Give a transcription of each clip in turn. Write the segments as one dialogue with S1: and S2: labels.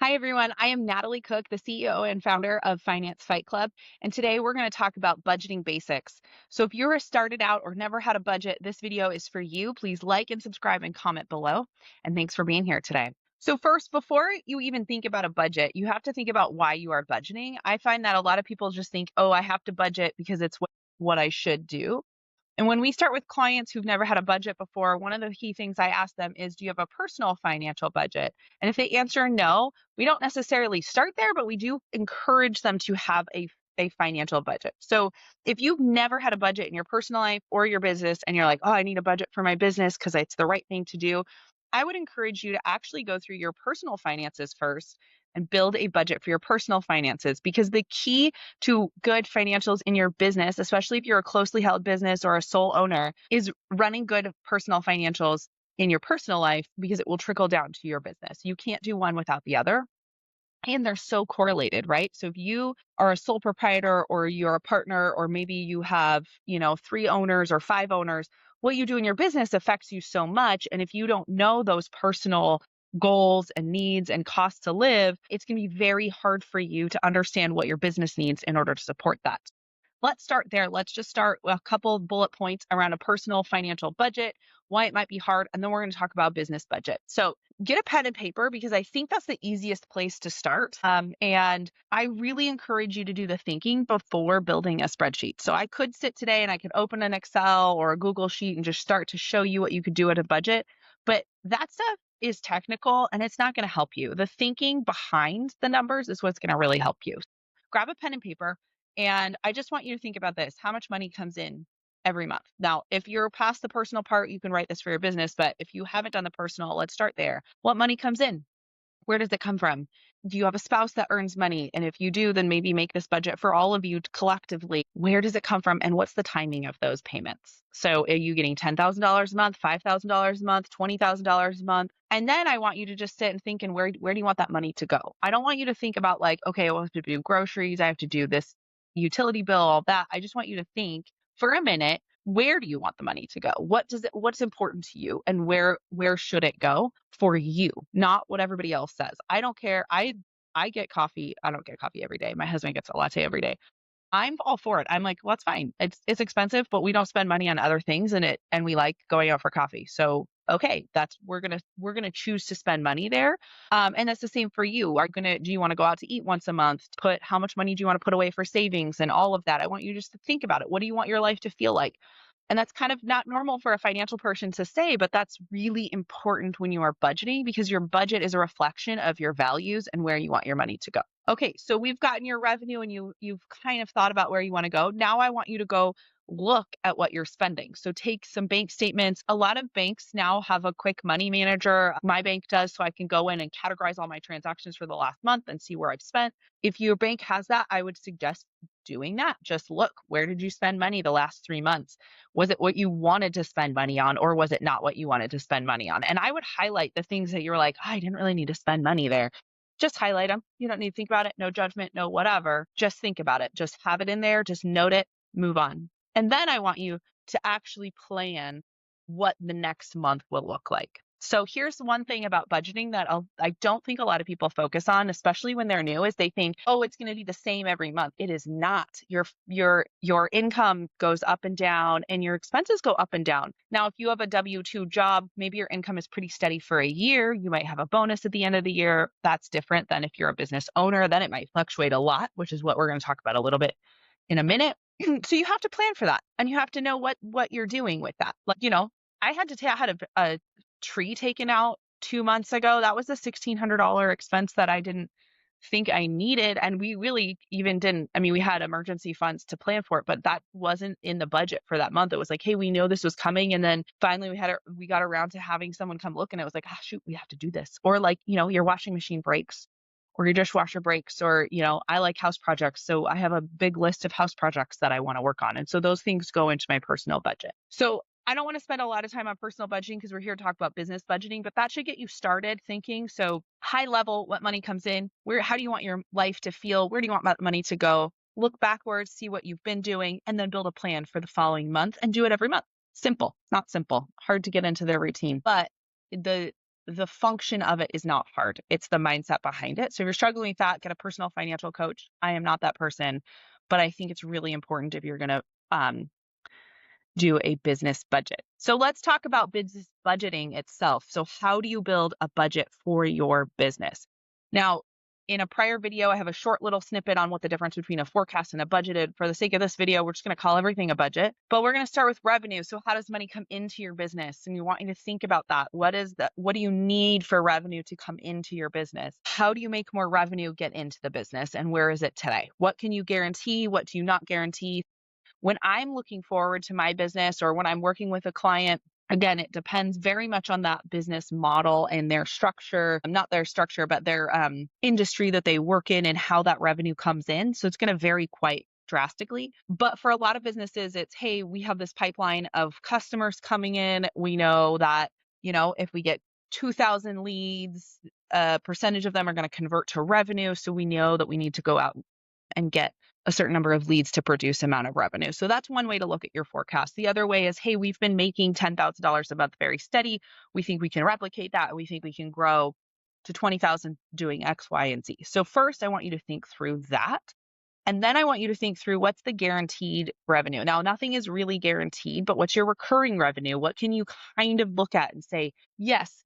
S1: Hi, everyone. I am Natalie Cook, the CEO and founder of Finance Fight Club. And today we're going to talk about budgeting basics. So if you're started out or never had a budget, this video is for you. Please like and subscribe and comment below. And thanks for being here today. So first, before you even think about a budget, you have to think about why you are budgeting. I find that a lot of people just think, oh, I have to budget because it's what I should do. And when we start with clients who've never had a budget before, one of the key things I ask them is, do you have a personal financial budget? And if they answer no, we don't necessarily start there, but we do encourage them to have a financial budget. So if you've never had a budget in your personal life or your business, and you're like, oh, I need a budget for my business because it's the right thing to do, I would encourage you to actually go through your personal finances first and build a budget for your personal finances, because the key to good financials in your business, especially if you're a closely held business or a sole owner, is running good personal financials in your personal life, because it will trickle down to your business. You can't do one without the other. And they're so correlated, right? So if you are a sole proprietor or you're a partner, or maybe you have, 3 owners or 5 owners, what you do in your business affects you so much. And if you don't know those personal goals and needs and costs to live, it's going to be very hard for you to understand what your business needs in order to support that. Let's start there. Let's just start with a couple of bullet points around a personal financial budget, why it might be hard, and then we're going to talk about business budget. So get a pen and paper, because I think that's the easiest place to start. And I really encourage you to do the thinking before building a spreadsheet. So I could sit today and I could open an Excel or a Google Sheet and just start to show you what you could do at a budget. But that stuff is technical and it's not going to help you. The thinking behind the numbers is what's going to really help you. Grab a pen and paper. And I just want you to think about this. How much money comes in every month? Now, if you're past the personal part, you can write this for your business. But if you haven't done the personal, let's start there. What money comes in? Where does it come from? Do you have a spouse that earns money? And if you do, then maybe make this budget for all of you collectively. Where does it come from? And what's the timing of those payments? So are you getting $10,000 a month, $5,000 a month, $20,000 a month? And then I want you to just sit and think, and where do you want that money to go? I don't want you to think about like, okay, well, I have to do groceries. I have to do this utility bill, all that. I just want you to think for a minute, where do you want the money to go? What's important to you, and where should it go for you, not what everybody else says. I don't care. I get coffee. I don't get coffee every day. My husband gets a latte every day. I'm all for it. I'm like, well, that's fine. It's expensive, but we don't spend money on other things and we like going out for coffee. So okay, we're gonna choose to spend money there. And that's the same for you. Do you want to go out to eat once a month? How much money do you want to put away for savings and all of that? I want you just to think about it. What do you want your life to feel like? And that's kind of not normal for a financial person to say, but that's really important when you are budgeting, because your budget is a reflection of your values and where you want your money to go. Okay, so we've gotten your revenue and you've kind of thought about where you want to go. Now I want you to go look at what you're spending. So take some bank statements. A lot of banks now have a quick money manager. My bank does, so I can go in and categorize all my transactions for the last month and see where I've spent. If your bank has that, I would suggest doing that. Just look, where did you spend money the last 3 months? Was it what you wanted to spend money on, or was it not what you wanted to spend money on? And I would highlight the things that you're like, oh, I didn't really need to spend money there. Just highlight them. You don't need to think about it. No judgment, no whatever. Just think about it. Just have it in there. Just note it, move on. And then I want you to actually plan what the next month will look like. So here's one thing about budgeting that I don't think a lot of people focus on, especially when they're new, is they think, oh, it's going to be the same every month. It is not. Your income goes up and down and your expenses go up and down. Now, if you have a W-2 job, maybe your income is pretty steady for a year. You might have a bonus at the end of the year. That's different than if you're a business owner. Then it might fluctuate a lot, which is what we're going to talk about a little bit in a minute. So you have to plan for that, and you have to know what you're doing with that. Like, I had a tree taken out 2 months ago. That was a $1,600 expense that I didn't think I needed. And we really even didn't, we had emergency funds to plan for it, but that wasn't in the budget for that month. It was like, hey, we know this was coming. And then finally we got around to having someone come look, and it was like, ah, shoot, we have to do this. Or like, your washing machine breaks, or your dishwasher breaks, or, I like house projects. So I have a big list of house projects that I want to work on. And so those things go into my personal budget. So I don't want to spend a lot of time on personal budgeting because we're here to talk about business budgeting, but that should get you started thinking. So high level, what money comes in, how do you want your life to feel? Where do you want that money to go? Look backwards, see what you've been doing, and then build a plan for the following month and do it every month. Simple, not simple, hard to get into their routine. But the the function of it is not hard. It's the mindset behind it. So if you're struggling with that, get a personal financial coach. I am not that person, but I think it's really important if you're going to do a business budget. So let's talk about business budgeting itself. So how do you build a budget for your business? Now, in a prior video, I have a short little snippet on what the difference between a forecast and a budgeted. For the sake of this video, we're just going to call everything a budget, but we're going to start with revenue. So how does money come into your business? And you want you to think about that. What do you need for revenue to come into your business? How do you make more revenue get into the business? And where is it today? What can you guarantee? What do you not guarantee? When I'm looking forward to my business or when I'm working with a client, again, it depends very much on that business model and their structure, not their structure, but their industry that they work in and how that revenue comes in. So it's going to vary quite drastically. But for a lot of businesses, it's, hey, we have this pipeline of customers coming in. We know that, if we get 2,000 leads, a percentage of them are going to convert to revenue. So we know that we need to go out and get a certain number of leads to produce amount of revenue. So that's one way to look at your forecast. The other way is, hey, we've been making $10,000 a month very steady. We think we can replicate that. We think we can grow to 20,000 doing X, Y, and Z. So first, I want you to think through that. And then I want you to think through what's the guaranteed revenue. Now, nothing is really guaranteed, but what's your recurring revenue? What can you kind of look at and say, yes,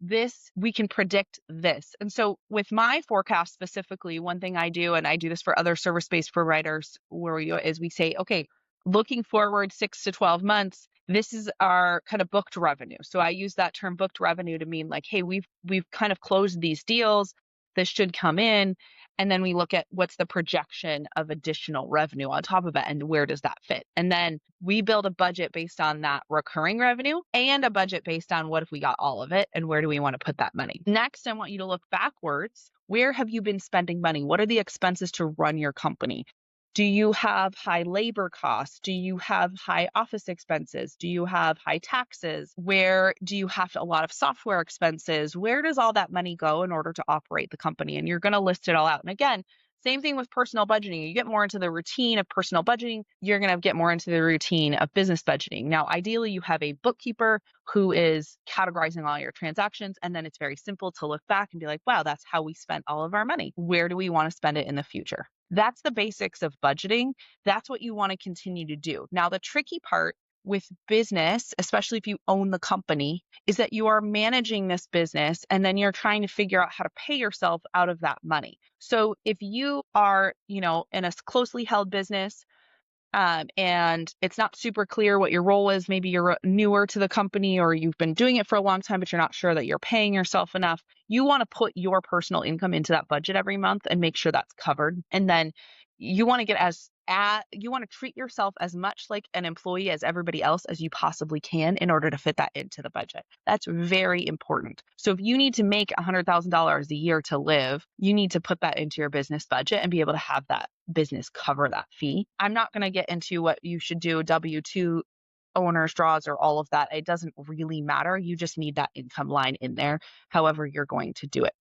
S1: we can predict this. And so with my forecast specifically, one thing I do, and I do this for other service-based providers, is we say, okay, looking forward 6 to 12 months, this is our kind of booked revenue. So I use that term booked revenue to mean like, hey, we've kind of closed these deals. This should come in. And then we look at what's the projection of additional revenue on top of it and where does that fit? And then we build a budget based on that recurring revenue and a budget based on what if we got all of it and where do we want to put that money? Next, I want you to look backwards. Where have you been spending money? What are the expenses to run your company? Do you have high labor costs? Do you have high office expenses? Do you have high taxes? Where do you have a lot of software expenses? Where does all that money go in order to operate the company? And you're going to list it all out. And again, same thing with personal budgeting. You get more into the routine of personal budgeting, you're going to get more into the routine of business budgeting. Now, ideally, you have a bookkeeper who is categorizing all your transactions. And then it's very simple to look back and be like, wow, that's how we spent all of our money. Where do we want to spend it in the future? That's the basics of budgeting. That's what you want to continue to do. Now, the tricky part with business, especially if you own the company, is that you are managing this business and then you're trying to figure out how to pay yourself out of that money. So if you are, in a closely held business, and it's not super clear what your role is. Maybe you're newer to the company or you've been doing it for a long time, but you're not sure that you're paying yourself enough. You want to put your personal income into that budget every month and make sure that's covered. And then you want to you want to treat yourself as much like an employee as everybody else as you possibly can in order to fit that into the budget. That's very important. So if you need to make $100,000 a year to live, you need to put that into your business budget and be able to have that business cover that fee. I'm not going to get into what you should do, W-2 owner's draws or all of that. It doesn't really matter. You just need that income line in there, however you're going to do it.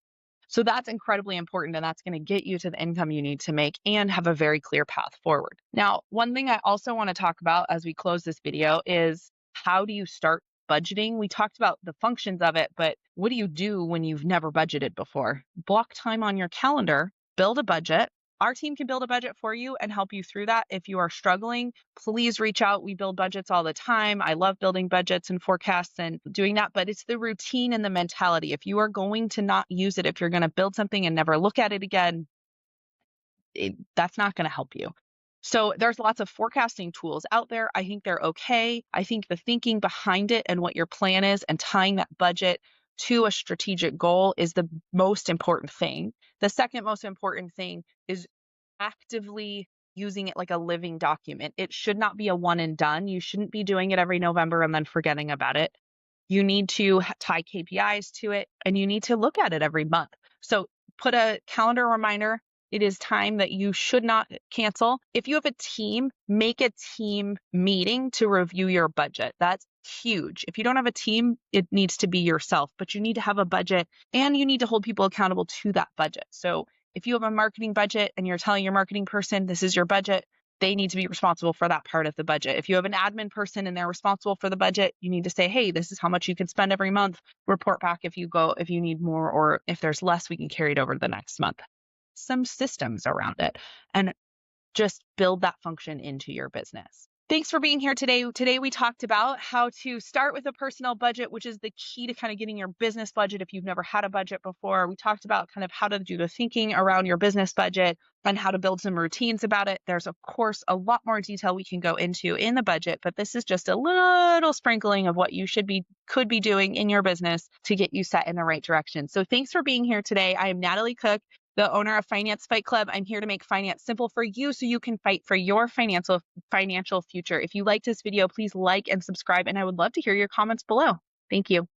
S1: So that's incredibly important, and that's going to get you to the income you need to make and have a very clear path forward. Now, one thing I also want to talk about as we close this video is how do you start budgeting? We talked about the functions of it, but what do you do when you've never budgeted before? Block time on your calendar, build a budget. Our team can build a budget for you and help you through that. If you are struggling, please reach out. We build budgets all the time. I love building budgets and forecasts and doing that, but it's the routine and the mentality. If you are going to not use it, if you're going to build something and never look at it again, that's not going to help you. So there's lots of forecasting tools out there. I think they're okay. I think the thinking behind it and what your plan is and tying that budget to a strategic goal is the most important thing. The second most important thing is actively using it like a living document. It should not be a one and done. You shouldn't be doing it every November and then forgetting about it. You need to tie KPIs to it and you need to look at it every month. So put a calendar reminder. It is time that you should not cancel. If you have a team, make a team meeting to review your budget. That's huge. If you don't have a team, it needs to be yourself, but you need to have a budget and you need to hold people accountable to that budget. So if you have a marketing budget and you're telling your marketing person, this is your budget, they need to be responsible for that part of the budget. If you have an admin person and they're responsible for the budget, you need to say, hey, this is how much you can spend every month. Report back if you need more, or if there's less, we can carry it over to the next month. Some systems around it, and just build that function into your business. Thanks for being here today. Today, we talked about how to start with a personal budget, which is the key to kind of getting your business budget if you've never had a budget before. We talked about kind of how to do the thinking around your business budget and how to build some routines about it. There's, of course, a lot more detail we can go into in the budget, but this is just a little sprinkling of what you could be doing in your business to get you set in the right direction. So thanks for being here today. I am Natalie Cook, the owner of Finance Fight Club. I'm here to make finance simple for you so you can fight for your financial future. If you liked this video, please like and subscribe, and I would love to hear your comments below. Thank you.